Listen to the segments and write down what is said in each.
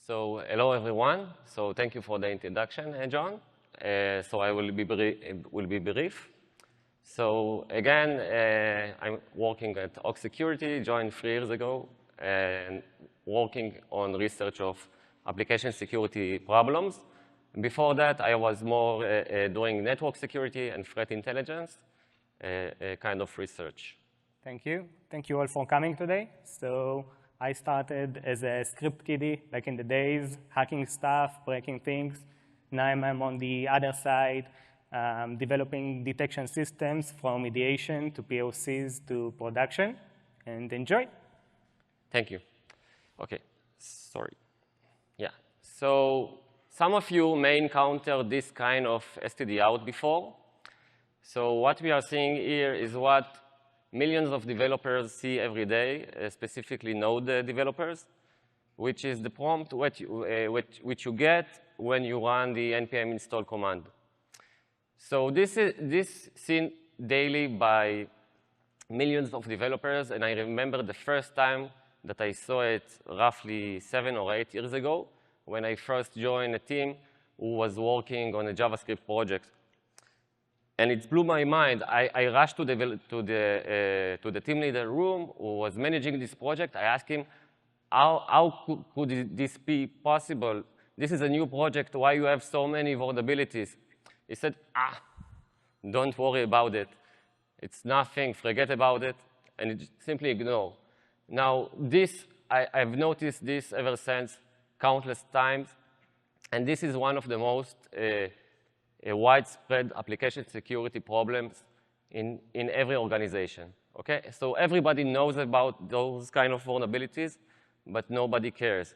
So hello, everyone. So thank you for the introduction, John. So I will be brief. So again, I'm working at Ox Security, joined 3 years ago, and working on research of application security problems. Before that, I was more doing network security and threat intelligence kind of research. Thank you. Thank you all for coming today. So I started as a script kiddie back in the days, hacking stuff, breaking things. Now I'm on the other side, developing detection systems from ideation to POCs to production. And enjoy. Thank you. OK, sorry. Yeah, so some of you may encounter this kind of STD out before. So what we are seeing here is what millions of developers see every day, specifically Node developers, which is the prompt which you get when you run the npm install command. So this is seen daily by millions of developers, and I remember the first time that I saw it roughly 7 or 8 years ago when I first joined a team who was working on a JavaScript project. And it blew my mind. I rushed to the team leader room who was managing this project. I asked him, how could this be possible? This is a new project. Why you have so many vulnerabilities? He said, don't worry about it. It's nothing. Forget about it. And it simply ignore. Now, I've noticed this ever since countless times. And this is one of the most widespread application security problems in every organization. Okay? So everybody knows about those kind of vulnerabilities, but nobody cares.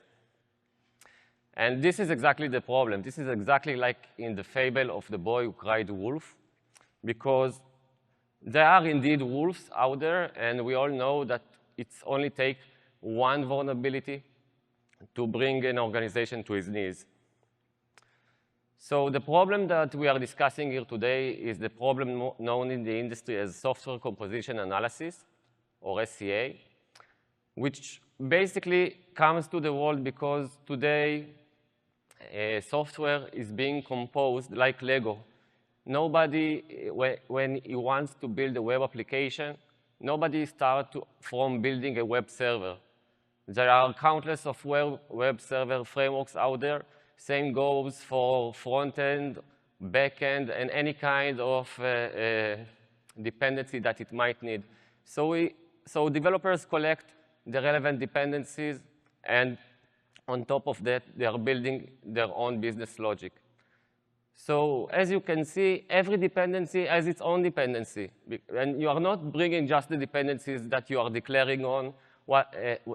And this is exactly the problem. This is exactly like in the fable of the boy who cried wolf, because there are indeed wolves out there, and we all know that it's only take one vulnerability to bring an organization to its knees. So the problem that we are discussing here today is the problem known in the industry as software composition analysis, or SCA, which basically comes to the world because today software is being composed like Lego. Nobody, when he wants to build a web application, nobody starts from building a web server. There are countless of web server frameworks out there. Same goes for front-end, back-end, and any kind of dependency that it might need. So developers collect the relevant dependencies, and on top of that, they are building their own business logic. So as you can see, every dependency has its own dependency. And you are not bringing just the dependencies that you are declaring on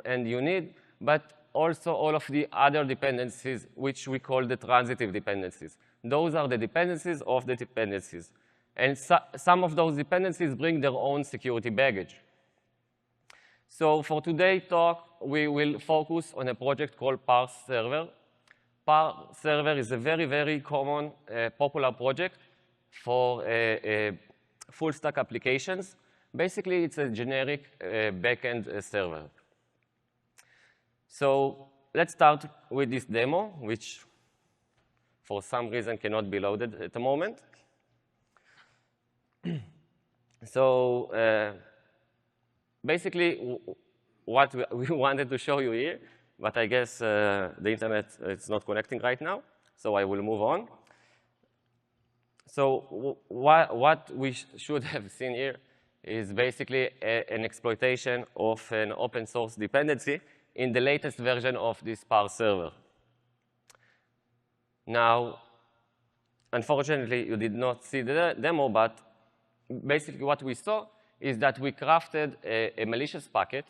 and you need, but also all of the other dependencies, which we call the transitive dependencies. Those are the dependencies of the dependencies. And some of those dependencies bring their own security baggage. So for today's talk, we will focus on a project called Parse Server. Parse Server is a very, very common, popular project for full-stack applications. Basically, it's a generic back-end server. So let's start with this demo, which for some reason cannot be loaded at the moment. So basically, what we wanted to show you here, but I guess the internet is not connecting right now, so I will move on. So what we should have seen here is basically an exploitation of an open source dependency in the latest version of this Parse server. Now, unfortunately, you did not see the demo, but basically what we saw is that we crafted a malicious packet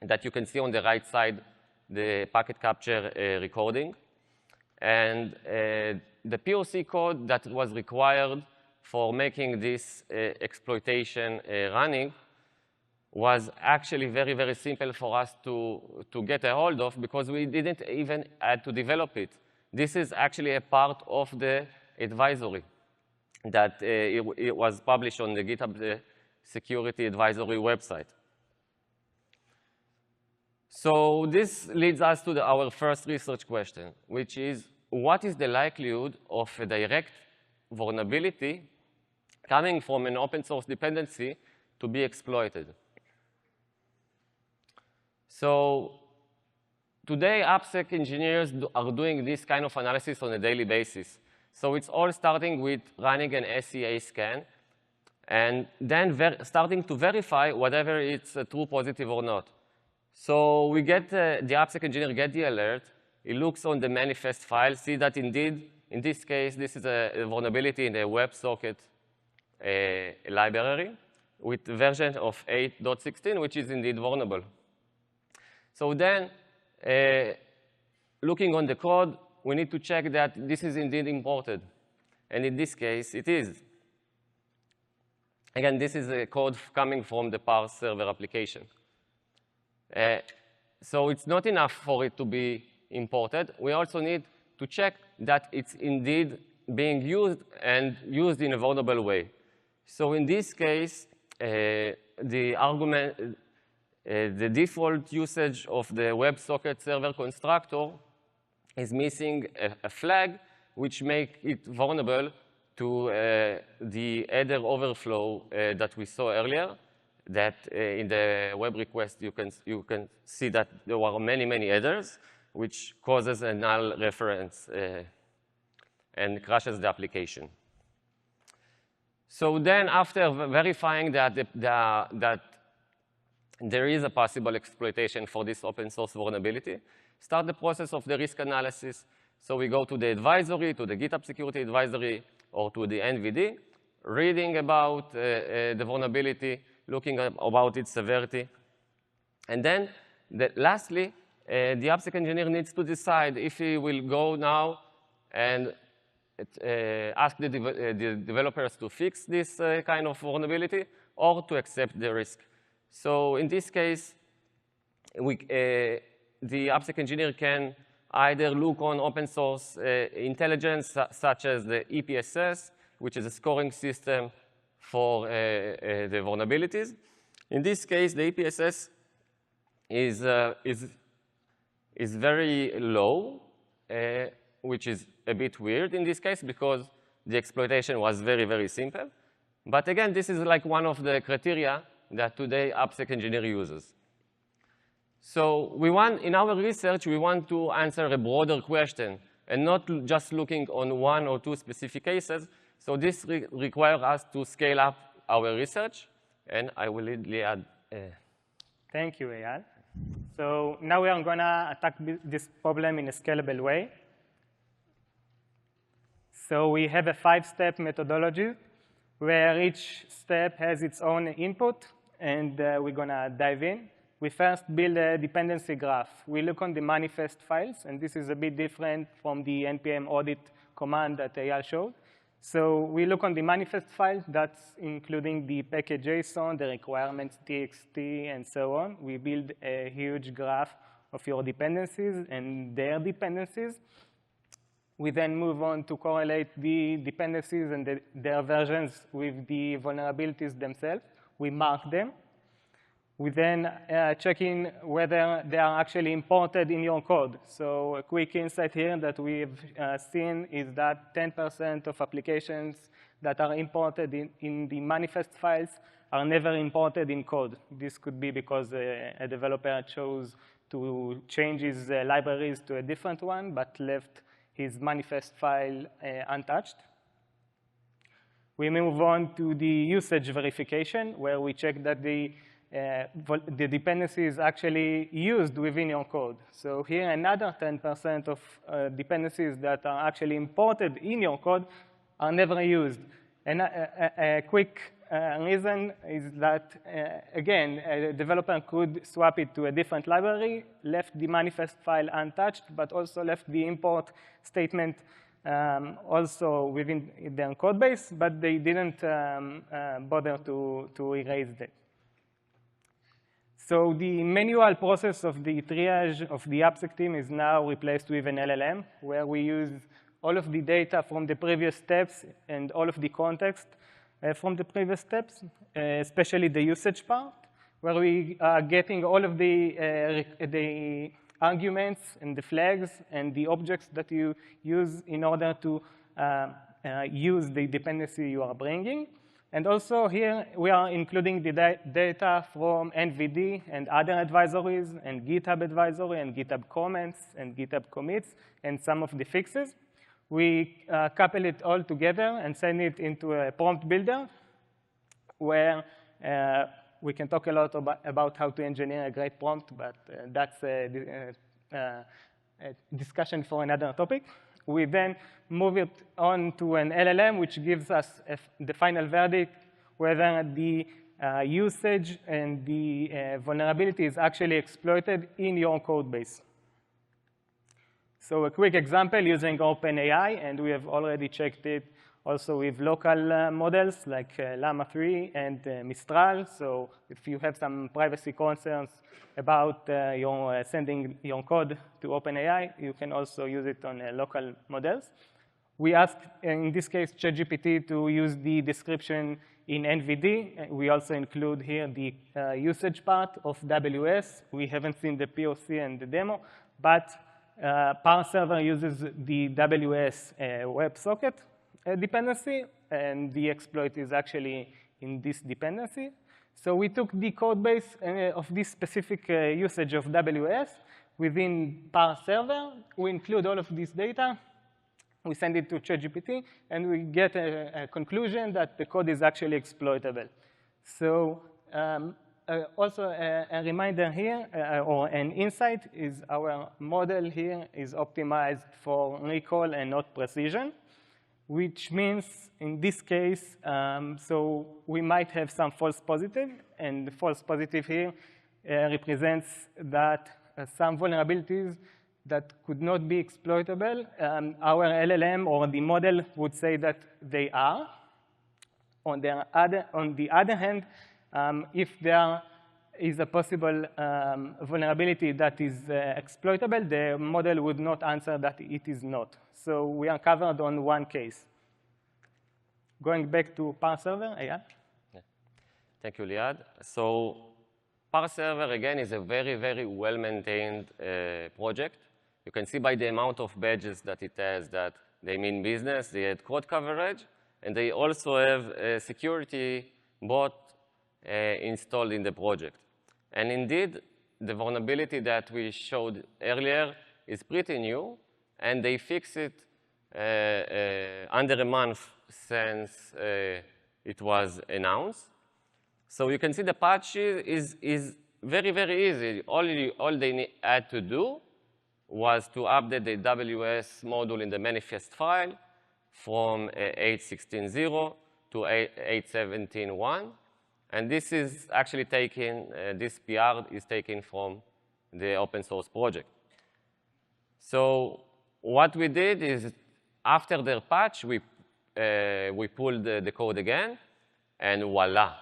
that you can see on the right side, the packet capture recording. And the POC code that was required for making this exploitation running was actually very, very simple for us to get a hold of because we didn't even have to develop it. This is actually a part of the advisory that it was published on the GitHub Security Advisory website. So this leads us to our first research question, which is, what is the likelihood of a direct vulnerability coming from an open source dependency to be exploited? So today, AppSec engineers are doing this kind of analysis on a daily basis. So it's all starting with running an SEA scan, and then starting to verify whether it's true positive or not. So we get, the AppSec engineer get the alert. He looks on the manifest file, see that indeed, in this case, this is a vulnerability in the WebSocket library with version of 8.16, which is indeed vulnerable. So then, looking on the code, we need to check that this is indeed imported. And in this case, it is. Again, this is a code coming from the parse server application. So it's not enough for it to be imported. We also need to check that it's indeed being used and used in a vulnerable way. So in this case, the argument, the default usage of the WebSocket server constructor is missing a flag, which makes it vulnerable to the header overflow that we saw earlier. That in the web request, you can see that there were many, many headers, which causes a null reference and crashes the application. So then, after verifying that that there is a possible exploitation for this open source vulnerability, start the process of the risk analysis. So we go to the advisory, to the GitHub security advisory, or to the NVD, reading about the vulnerability, looking about its severity. And then, lastly, the AppSec engineer needs to decide if he will go now and ask the developers to fix this kind of vulnerability or to accept the risk. So in this case, the AppSec engineer can either look on open source intelligence, such as the EPSS, which is a scoring system for the vulnerabilities. In this case, the EPSS is very low, which is a bit weird in this case because the exploitation was very, very simple. But again, this is like one of the criteria that today AppSec engineer uses. So in our research, we want to answer a broader question and not just looking on one or two specific cases. So this requires us to scale up our research, and I will lead add. Thank you, Eyal. So now we are going to attack this problem in a scalable way. So we have a 5-step methodology where each step has its own input, and we're going to dive in. We first build a dependency graph. We look on the manifest files, and this is a bit different from the npm audit command that Eyal showed. So we look on the manifest file, that's including the package JSON, the requirements txt, and so on. We build a huge graph of your dependencies and their dependencies. We then move on to correlate the dependencies and their versions with the vulnerabilities themselves. We mark them. We then check in whether they are actually imported in your code. So a quick insight here that we've seen is that 10% of applications that are imported in the manifest files are never imported in code. This could be because a developer chose to change his libraries to a different one, but left his manifest file untouched. We move on to the usage verification, where we check that the dependency is actually used within your code. So here, another 10% of dependencies that are actually imported in your code are never used. And a quick reason is that, again, a developer could swap it to a different library, left the manifest file untouched, but also left the import statement also within their code base, but they didn't bother to erase that. So the manual process of the triage of the AppSec team is now replaced with an LLM, where we use all of the data from the previous steps and all of the context from the previous steps, especially the usage part. where we are getting all of the arguments and the flags and the objects that you use in order to use the dependency you are bringing. And also here, we are including the data from NVD and other advisories and GitHub advisory and GitHub comments and GitHub commits and some of the fixes. We couple it all together and send it into a prompt builder where we can talk a lot about how to engineer a great prompt, but that's a discussion for another topic. We then move it on to an LLM, which gives us the final verdict, whether the usage and the vulnerability is actually exploited in your code base. So a quick example using OpenAI, and we have already checked it also with local models like Llama 3 and Mistral. So if you have some privacy concerns about sending your code to OpenAI, you can also use it on local models. We asked, in this case, ChatGPT to use the description in NVD. We also include here the usage part of WS. We haven't seen the POC and the demo, but ParServer uses the WS WebSocket dependency, and the exploit is actually in this dependency. So we took the code base of this specific usage of WS within ParServer. We include all of this data. We send it to ChatGPT, and we get a conclusion that the code is actually exploitable. So also a reminder here, or an insight, is our model here is optimized for recall and not precision, which means in this case, so we might have some false positive, and the false positive here represents that some vulnerabilities that could not be exploitable, our LLM or the model would say that they are. On the other hand, if there is a possible vulnerability that is exploitable, the model would not answer that it is not. So we are covered on one case. Going back to ParServer, Eyal? Yeah. Thank you, Liad. So ParServer, again, is a very, very well-maintained project. You can see by the amount of badges that it has that they mean business, they had code coverage, and they also have a security bot installed in the project. And indeed, the vulnerability that we showed earlier is pretty new, and they fix it under a month since it was announced. So you can see the patch is very, very easy. All they had to do was to update the WS module in the manifest file from 8.16.0 to 8.17.1. And this is actually taken, this PR is taken from the open source project. So what we did is, after their patch, we pulled the code again, and voila.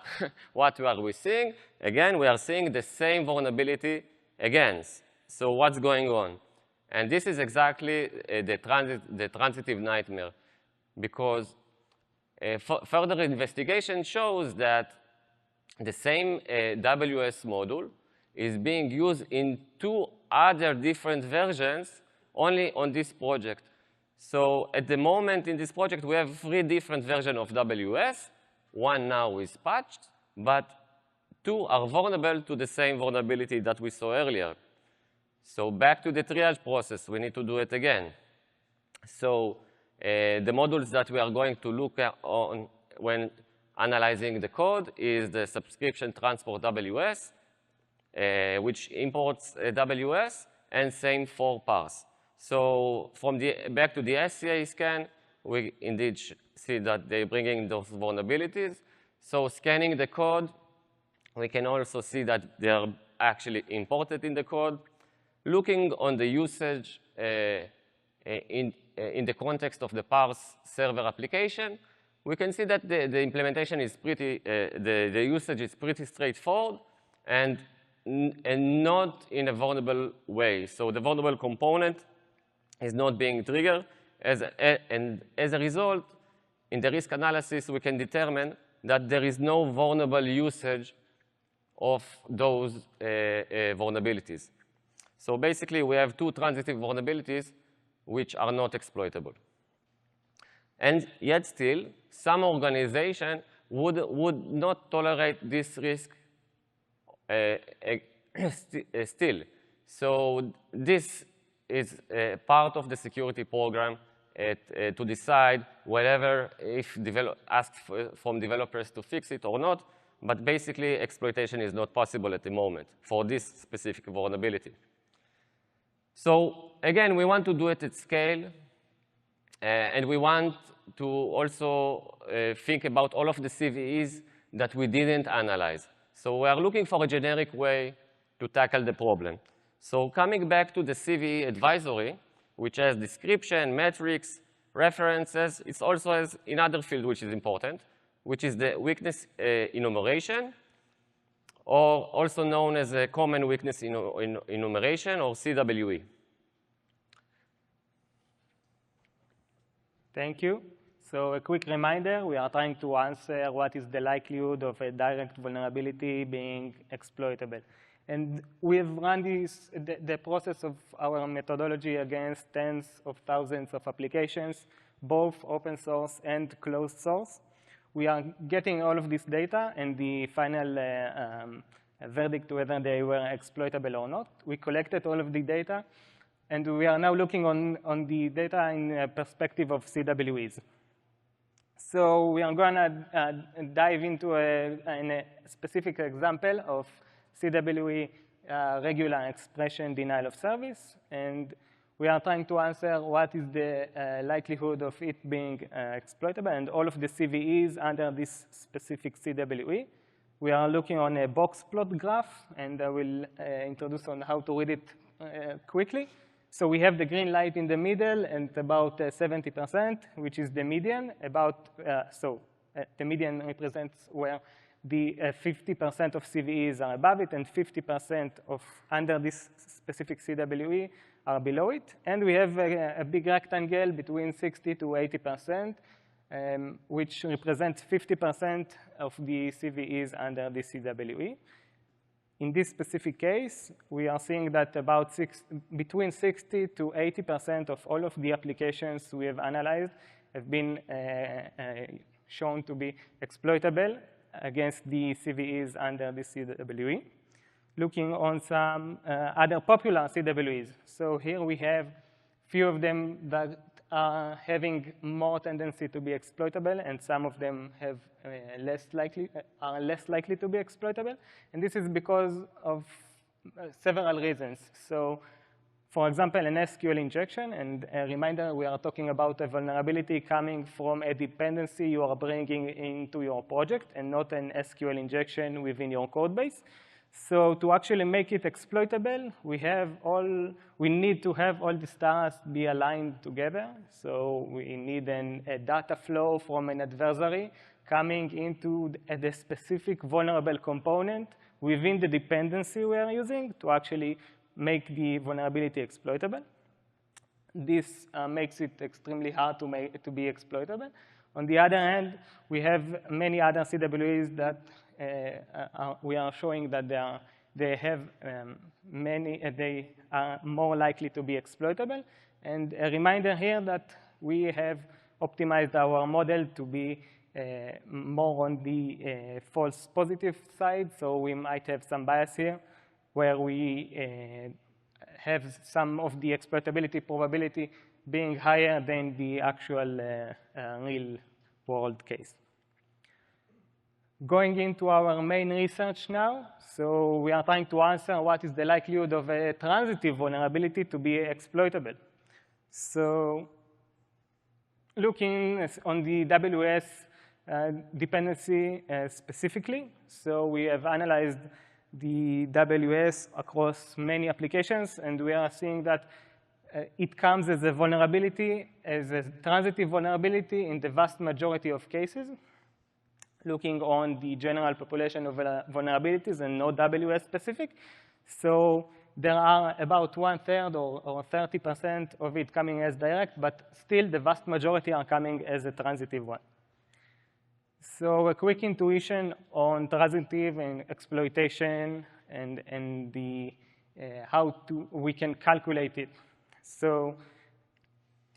What are we seeing? Again, we are seeing the same vulnerability again. So what's going on? And this is exactly the transitive nightmare, because further investigation shows that the same WS module is being used in 2 other different versions only on this project. So at the moment in this project, we have 3 different versions of WS. 1 now is patched, but 2 are vulnerable to the same vulnerability that we saw earlier. So back to the triage process, we need to do it again. So the modules that we are going to look at on when analyzing the code is the subscription transport WS, which imports WS, and same for parse. So from back to the SCA scan, we indeed see that they're bringing those vulnerabilities. So scanning the code, we can also see that they are actually imported in the code. Looking on the usage in the context of the parse server application, we can see that the implementation is pretty, the usage is pretty straightforward and not in a vulnerable way. So the vulnerable component is not being triggered. And as a result, in the risk analysis, we can determine that there is no vulnerable usage of those vulnerabilities. So basically, we have two transitive vulnerabilities which are not exploitable. And yet still, some organization would not tolerate this risk still. So this is part of the security program to decide whether if ask from developers to fix it or not. But basically, exploitation is not possible at the moment for this specific vulnerability. So again, we want to do it at scale. And we want to also think about all of the CVEs that we didn't analyze. So we are looking for a generic way to tackle the problem. So coming back to the CVE advisory, which has description, metrics, references, it also has another field which is important, which is the weakness enumeration, or also known as a common weakness enumeration, or CWE. Thank you. So a quick reminder, we are trying to answer what is the likelihood of a direct vulnerability being exploitable. And we have run the process of our methodology against tens of thousands of applications, both open source and closed source. We are getting all of this data and the final verdict whether they were exploitable or not. We collected all of the data, and we are now looking on the data in a perspective of CWEs. So we are going to dive into a specific example of CWE regular expression denial of service. And we are trying to answer what is the likelihood of it being exploitable and all of the CVEs under this specific CWE. We are looking on a box plot graph, and I will introduce on how to read it quickly. So we have the green light in the middle and about 70%, which is the median. The median represents where the 50% of CVEs are above it and 50% of under this specific CWE are below it. And we have a big rectangle between 60 to 80%, which represents 50% of the CVEs under the CWE. In this specific case, we are seeing that between 60 to 80% of all of the applications we have analyzed have been shown to be exploitable against the CVEs under the CWE. Looking on some other popular CWEs. So here we have few of them that are having more tendency to be exploitable, and some of them have are less likely to be exploitable. And this is because of several reasons. So for example, an SQL injection, and a reminder, we are talking about a vulnerability coming from a dependency you are bringing into your project and not an SQL injection within your code base. So to actually make it exploitable, we need to have all the stars be aligned together. So we need a data flow from an adversary coming into the specific vulnerable component within the dependency we are using to actually make the vulnerability exploitable. This makes it extremely hard to be exploitable. On the other hand, we have many other CWEs that we are showing that they are more likely to be exploitable. And a reminder here that we have optimized our model to be more on the false positive side. So we might have some bias here where we have some of the exploitability probability being higher than the actual real world case. Going into our main research now, so we are trying to answer what is the likelihood of a transitive vulnerability to be exploitable. So looking on the WS dependency specifically, so we have analyzed the WS across many applications, and we are seeing that it comes as a vulnerability, as a transitive vulnerability in the vast majority of cases, looking on the general population of vulnerabilities and no WS specific. So there are about 1/3 or 30% of it coming as direct, but still the vast majority are coming as a transitive one. So a quick intuition on transitive and exploitation and the we can calculate it. So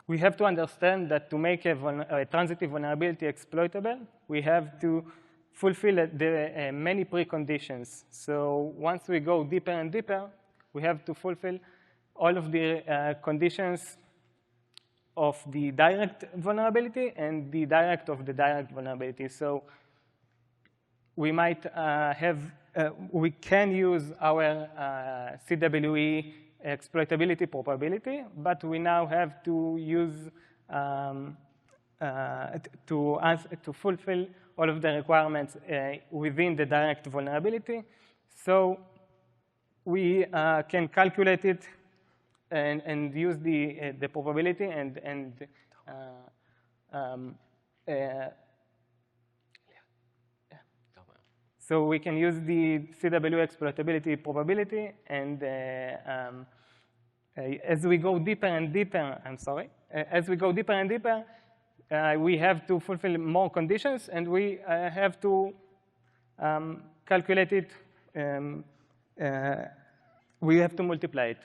we have to understand that to make a transitive vulnerability exploitable, we have to fulfill the many preconditions. So once we go deeper and deeper, we have to fulfill all of the conditions of the direct vulnerability and the direct of the direct vulnerability. So we might we can use our CWE exploitability probability, but we now have to use to fulfill all of the requirements within the direct vulnerability. So we can calculate it and use the probability so we can use the CWE exploitability probability, and as we go deeper and deeper, as we go deeper and deeper, we have to fulfill more conditions, and we have to calculate it. We have to multiply it.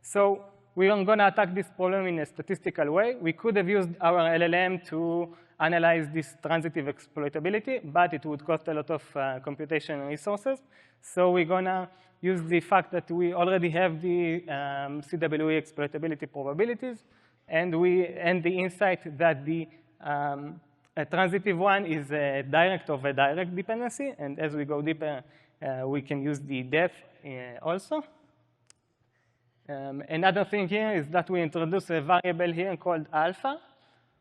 So we are going to attack this problem in a statistical way. We could have used our LLM to analyze this transitive exploitability, but it would cost a lot of computational resources. So we're going to use the fact that we already have the CWE exploitability probabilities, and the insight that the transitive one is a direct of a direct dependency. And as we go deeper, we can use the def also. Another thing here is that we introduce a variable here called alpha,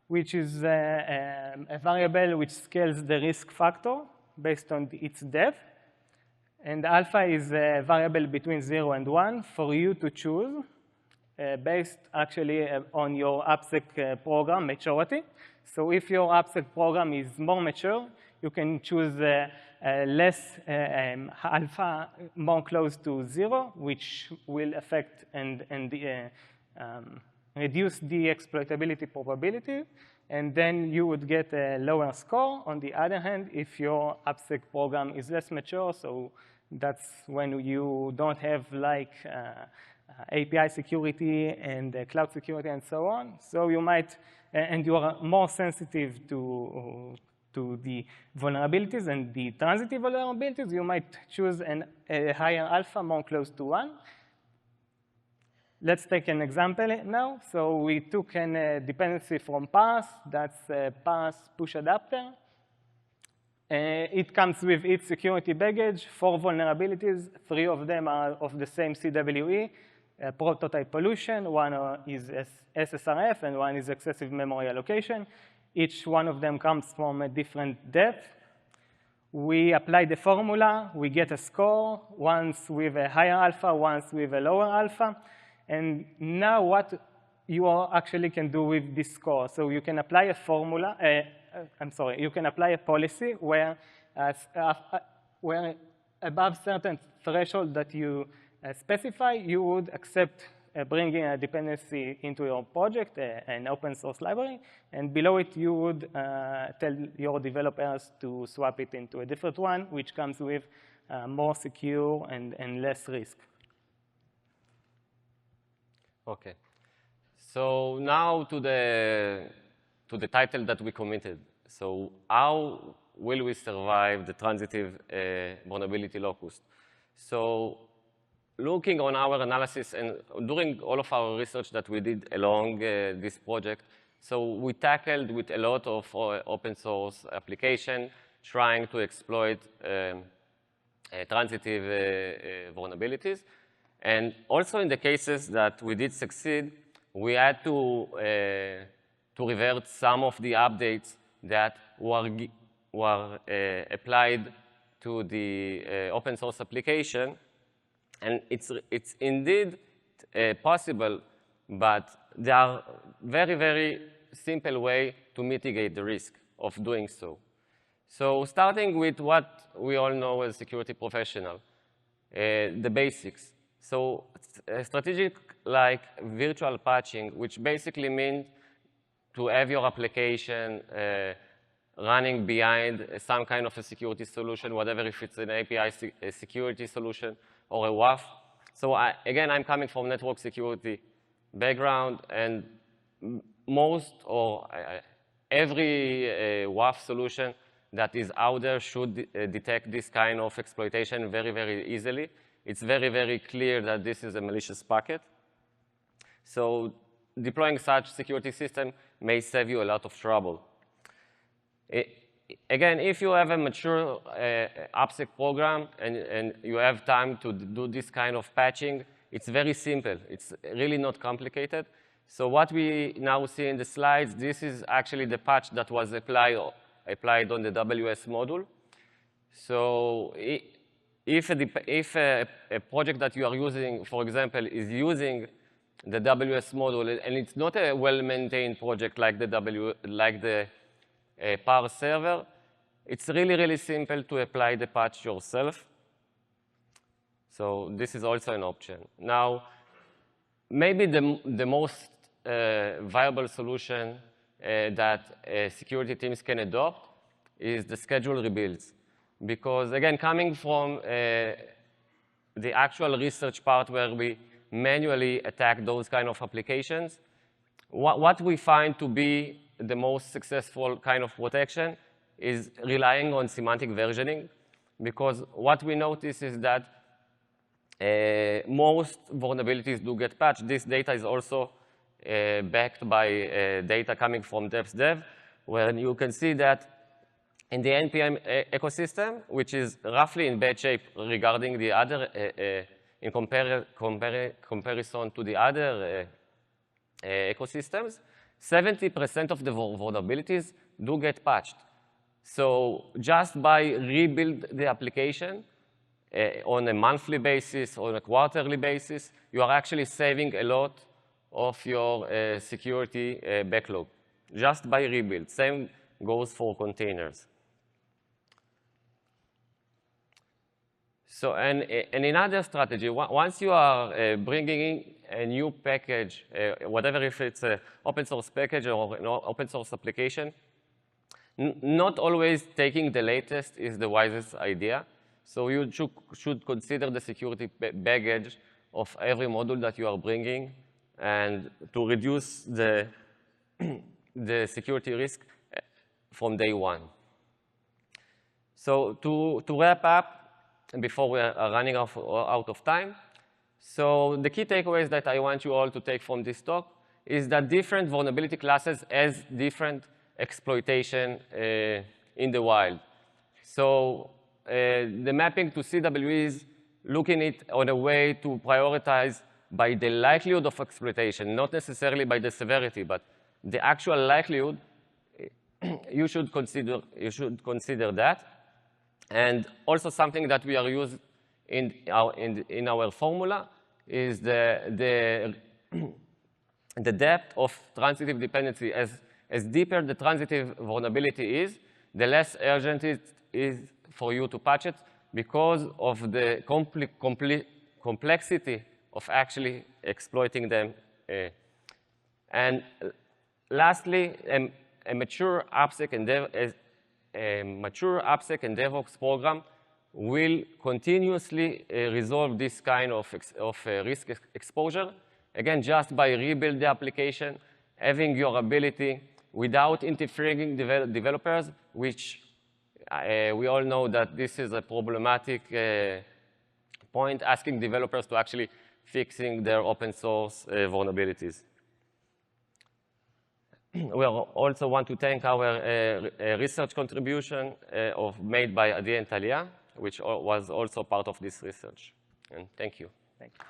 which is a variable which scales the risk factor based on its depth. And alpha is a variable between 0 and 1 for you to choose based actually on your AppSec program maturity. So if your AppSec program is more mature, you can choose less alpha, more close to 0, which will affect and reduce the exploitability probability, and then you would get a lower score. On the other hand, if your AppSec program is less mature, so that's when you don't have like API security and cloud security and so on. So you might, and you are more sensitive to the vulnerabilities and the transitive vulnerabilities, you might choose a higher alpha, more close to 1. Let's take an example now. So we took a dependency from parse. That's a parse push adapter. It comes with its security baggage, 4 vulnerabilities. 3 of them are of the same CWE, prototype pollution. 1 is SSRF, and 1 is excessive memory allocation. Each one of them comes from a different depth. We apply the formula. We get a score, once with a higher alpha, once with a lower alpha. And now what you actually can do with this score. So you can apply a formula, you can apply a policy where above certain threshold that you specify, you would accept bringing a dependency into your project, an open source library, and below it you would tell your developers to swap it into a different one, which comes with more secure and less risk. Okay. So now to the title that we committed. So how will we survive the transitive vulnerability locust? So looking on our analysis and during all of our research that we did along this project, so we tackled with a lot of open source application trying to exploit transitive vulnerabilities. And also in the cases that we did succeed, we had to revert some of the updates that were applied to the open source application. And it's indeed possible, but there are very, very simple way to mitigate the risk of doing so. So starting with what we all know as security professional, the basics. So strategic like virtual patching, which basically means to have your application running behind some kind of a security solution, whatever if it's an API security solution or a WAF. So again, I'm coming from network security background, and most or every WAF solution that is out there should detect this kind of exploitation very, very easily. It's very, very clear that this is a malicious packet. So deploying such security system may save you a lot of trouble. Again, if you have a mature AppSec program and you have time to do this kind of patching, it's very simple. It's really not complicated. So what we now see in the slides, this is actually the patch that was applied on the WS module. So if a project that you are using, for example, is using the WS module, and it's not a well-maintained project like the PAR server, it's really, really simple to apply the patch yourself. So this is also an option. Now, maybe the most viable solution that security teams can adopt is the scheduled rebuilds. Because again, coming from the actual research part where we manually attack those kind of applications, what we find to be the most successful kind of protection is relying on semantic versioning. Because what we notice is that most vulnerabilities do get patched. This data is also backed by data coming from DevSdev, where you can see that in the NPM ecosystem, which is roughly in bad shape regarding the other, in comparison to the other ecosystems, 70% of the vulnerabilities do get patched. So just by rebuild the application on a monthly basis, on a quarterly basis, you are actually saving a lot of your security backlog, just by rebuild. Same goes for containers. So, and another strategy, once you are bringing in a new package, whatever if it's an open source package or an open source application, not always taking the latest is the wisest idea. So you should consider the security baggage of every module that you are bringing, and to reduce the security risk from day one. So to wrap up, before we are running out of time, so the key takeaways that I want you all to take from this talk is that different vulnerability classes has different exploitation in the wild. So the mapping to CWE is looking at it on a way to prioritize by the likelihood of exploitation, not necessarily by the severity, but the actual likelihood. You should consider that. And also something that we are using in our formula is the depth of transitive dependency. As deeper the transitive vulnerability is, the less urgent it is for you to patch it because of the complexity of actually exploiting them. And lastly, a mature AppSec and DevOps program will continuously resolve this kind of risk exposure. Again, just by rebuild the application, having your ability without interfering developers, which we all know that this is a problematic point, asking developers to actually fixing their open source vulnerabilities. We also want to thank our research contribution made by Adi and Talia, which was also part of this research. And thank you. Thank you.